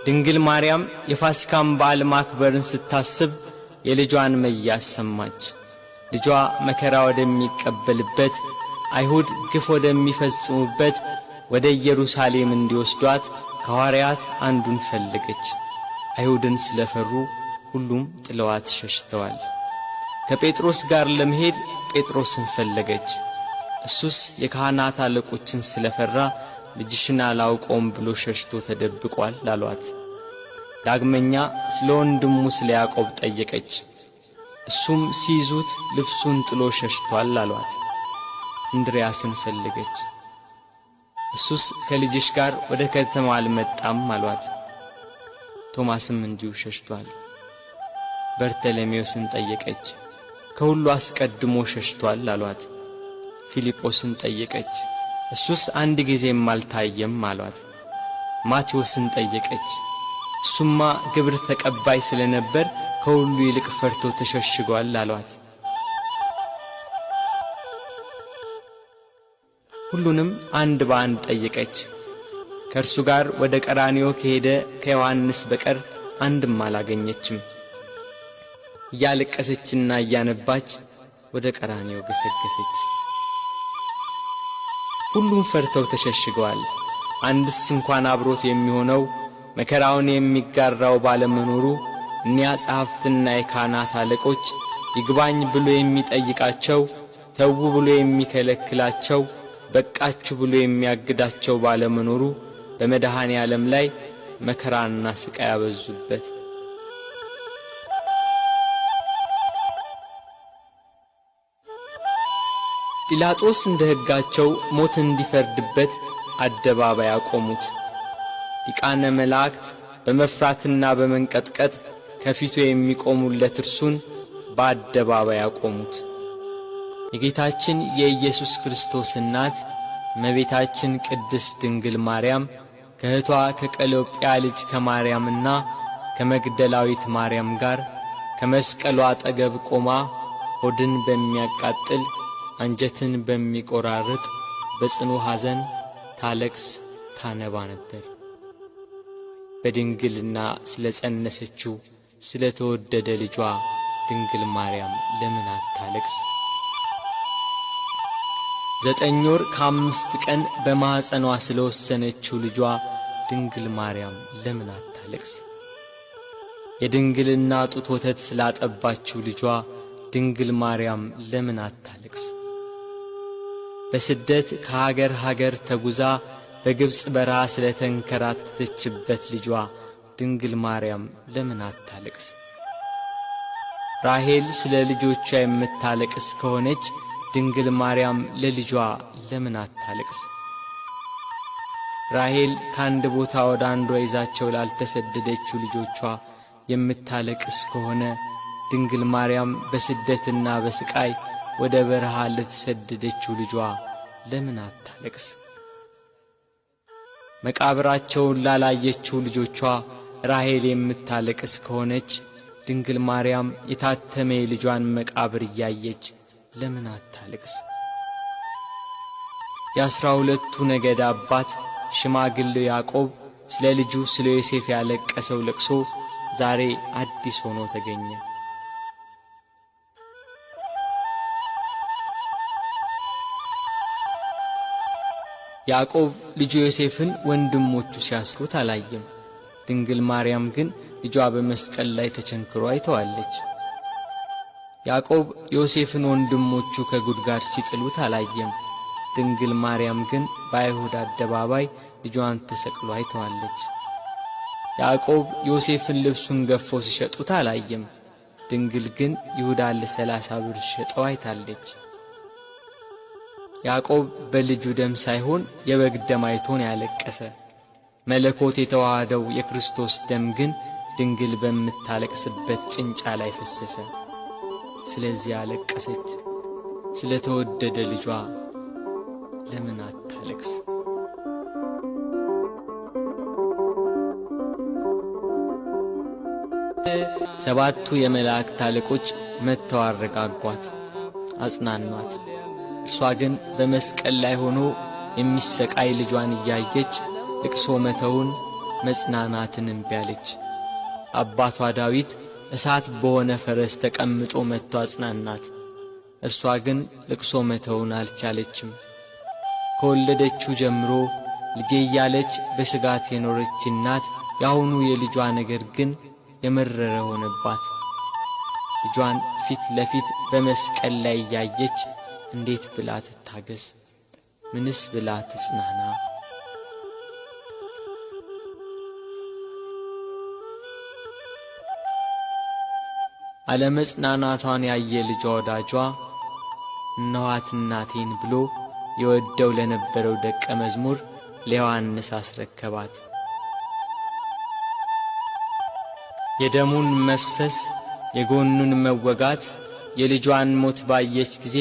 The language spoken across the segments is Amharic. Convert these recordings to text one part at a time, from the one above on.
ድንግል ማርያም የፋሲካን በዓል ማክበርን ስታስብ የልጇን መያዝ ሰማች። ልጇ መከራ ወደሚቀበልበት አይሁድ ግፍ ወደሚፈጽሙበት ወደ ኢየሩሳሌም እንዲወስዷት ከሐዋርያት አንዱን ፈለገች። አይሁድን ስለፈሩ ሁሉም ጥለዋት ሸሽተዋል። ከጴጥሮስ ጋር ለመሄድ ጴጥሮስን ፈለገች። እሱስ የካህናት አለቆችን ስለፈራ ልጅሽን አላውቀውም ብሎ ሸሽቶ ተደብቋል አሏት። ዳግመኛ ስለ ወንድሙ ስለ ያዕቆብ ጠየቀች። እሱም ሲይዙት ልብሱን ጥሎ ሸሽቷል አሏት። እንድርያስን ፈለገች። እሱስ ከልጅሽ ጋር ወደ ከተማ አልመጣም አሏት። ቶማስም እንዲሁ ሸሽቷል። በርተሎሜዎስን ጠየቀች። ከሁሉ አስቀድሞ ሸሽቷል አሏት። ፊልጶስን ጠየቀች። እሱስ አንድ ጊዜም አልታየም አሏት። ማቴዎስን ጠየቀች። እሱማ ግብር ተቀባይ ስለነበር ከሁሉ ይልቅ ፈርቶ ተሸሽጓል አሏት። ሁሉንም አንድ በአንድ ጠየቀች። ከእርሱ ጋር ወደ ቀራንዮ ከሄደ ከዮሐንስ በቀር አንድም አላገኘችም። እያለቀሰችና እያነባች ወደ ቀራንዮ ገሰገሰች። ሁሉም ፈርተው ተሸሽገዋል። አንድስ እንኳን አብሮት የሚሆነው መከራውን የሚጋራው ባለመኖሩ እኒያ ጸሐፍትና የካህናት አለቆች ይግባኝ ብሎ የሚጠይቃቸው፣ ተዉ ብሎ የሚከለክላቸው፣ በቃችሁ ብሎ የሚያግዳቸው ባለመኖሩ በመድኃኔ ዓለም ላይ መከራና ስቃይ ያበዙበት። ጲላጦስ እንደ ሕጋቸው ሞት እንዲፈርድበት አደባባይ አቆሙት። ሊቃነ መላእክት በመፍራትና በመንቀጥቀጥ ከፊቱ የሚቆሙለት እርሱን በአደባባይ አቆሙት። የጌታችን የኢየሱስ ክርስቶስ እናት እመቤታችን ቅድስት ድንግል ማርያም ከእህቷ ከቀሎጵያ ልጅ ከማርያምና ከመግደላዊት ማርያም ጋር ከመስቀሉ አጠገብ ቆማ ሆድን በሚያቃጥል አንጀትን በሚቆራርጥ በጽኑ ሐዘን ታለቅስ ታነባ ነበር። በድንግልና ስለ ጸነሰችው ስለ ተወደደ ልጇ ድንግል ማርያም ለምን አታለቅስ? 9 ወር ከ5 ቀን በማኅፀኗ ስለ ወሰነችው ልጇ ድንግል ማርያም ለምን አታለቅስ? የድንግልና ጡት ወተት ስላጠባችው ልጇ ድንግል ማርያም ለምን አታለቅስ? በስደት ከሀገር ሀገር ተጉዛ በግብፅ በረሃ ስለ ተንከራተተችበት ልጇ ድንግል ማርያም ለምን አታለቅስ? ራሔል ስለ ልጆቿ የምታለቅስ ከሆነች ድንግል ማርያም ለልጇ ለምን አታለቅስ? ራሔል ከአንድ ቦታ ወደ አንዷ ይዛቸው ላልተሰደደችው ልጆቿ የምታለቅስ ከሆነ ድንግል ማርያም በስደትና በስቃይ ወደ በረሃ ለተሰደደችው ልጇ ለምን አታለቅስ? መቃብራቸውን ላላየችው ልጆቿ ራሔል የምታለቅስ ከሆነች ድንግል ማርያም የታተመ የልጇን መቃብር እያየች ለምን አታለቅስ? የ12ቱ ነገድ አባት ሽማግሌው ያዕቆብ ስለ ልጁ ስለ ዮሴፍ ያለቀሰው ለቅሶ ዛሬ አዲስ ሆኖ ተገኘ። ያዕቆብ ልጁ ዮሴፍን ወንድሞቹ ሲያስሩት አላየም። ድንግል ማርያም ግን ልጇ በመስቀል ላይ ተቸንክሮ አይተዋለች። ያዕቆብ ዮሴፍን ወንድሞቹ ከጉድጓድ ሲጥሉት አላየም። ድንግል ማርያም ግን በአይሁድ አደባባይ ልጇን ተሰቅሎ አይተዋለች። ያዕቆብ ዮሴፍን ልብሱን ገፈው ሲሸጡት አላየም። ድንግል ግን ይሁዳን ለ30 ብር ሸጠው አይታለች። ያዕቆብ በልጁ ደም ሳይሆን የበግ ደም አይቶን ያለቀሰ። መለኮት የተዋሃደው የክርስቶስ ደም ግን ድንግል በምታለቅስበት ጭንጫ ላይ ፈሰሰ። ስለዚህ አለቀሰች። ስለ ተወደደ ልጇ ለምን አታለቅስ? ሰባቱ የመላእክት አለቆች መጥተው አረጋጓት፣ አጽናኗት። እርሷ ግን በመስቀል ላይ ሆኖ የሚሰቃይ ልጇን እያየች ልቅሶ መተውን መጽናናትን እምቢ አለች። አባቷ ዳዊት እሳት በሆነ ፈረስ ተቀምጦ መጥቶ አጽናናት። እርሷ ግን ልቅሶ መተውን አልቻለችም። ከወለደችው ጀምሮ ልጄ እያለች በስጋት የኖረች እናት ያሁኑ የልጇ ነገር ግን የመረረ ሆነባት። ልጇን ፊት ለፊት በመስቀል ላይ እያየች እንዴት ብላ ትታገስ? ምንስ ብላ ትጽናና? አለመጽናናቷን ያየ ልጇ ወዳጇ እነኋት እናቴን ብሎ የወደው ለነበረው ደቀ መዝሙር ለዮሐንስ አስረከባት። የደሙን መፍሰስ የጎኑን መወጋት የልጇን ሞት ባየች ጊዜ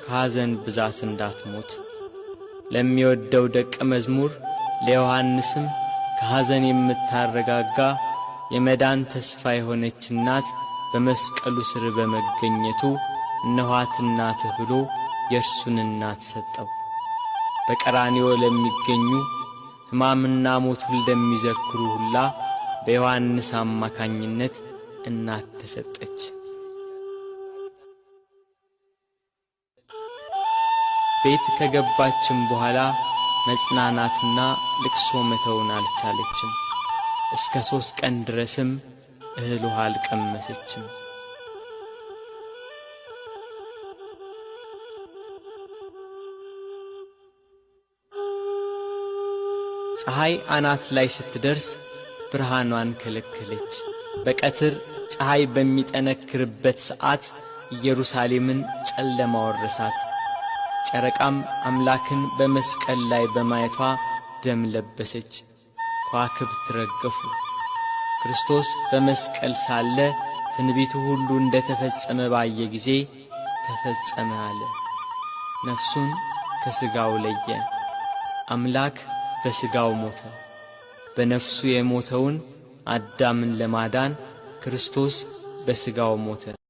ከሐዘን ብዛት እንዳትሞት ለሚወደው ደቀ መዝሙር ለዮሐንስም ከሐዘን የምታረጋጋ የመዳን ተስፋ የሆነች እናት በመስቀሉ ስር በመገኘቱ እነኋት እናትህ ብሎ የእርሱን እናት ሰጠው። በቀራንዮ ለሚገኙ ሕማምና ሞቱን ለሚዘክሩ ሁላ በዮሐንስ አማካኝነት እናት ተሰጠች። ቤት ከገባችም በኋላ መጽናናትና ልቅሶ መተውን አልቻለችም። እስከ 3 ቀን ድረስም እህል ውሃ አልቀመሰችም። ፀሐይ አናት ላይ ስትደርስ ብርሃኗን ከለከለች። በቀትር ፀሐይ በሚጠነክርበት ሰዓት ኢየሩሳሌምን ጨለማ ወረሳት። ጨረቃም አምላክን በመስቀል ላይ በማየቷ ደም ለበሰች። ከዋክብት ረገፉ። ክርስቶስ በመስቀል ሳለ ትንቢቱ ሁሉ እንደ ተፈጸመ ባየ ጊዜ ተፈጸመ አለ። ነፍሱን ከሥጋው ለየ። አምላክ በሥጋው ሞተ። በነፍሱ የሞተውን አዳምን ለማዳን ክርስቶስ በሥጋው ሞተ።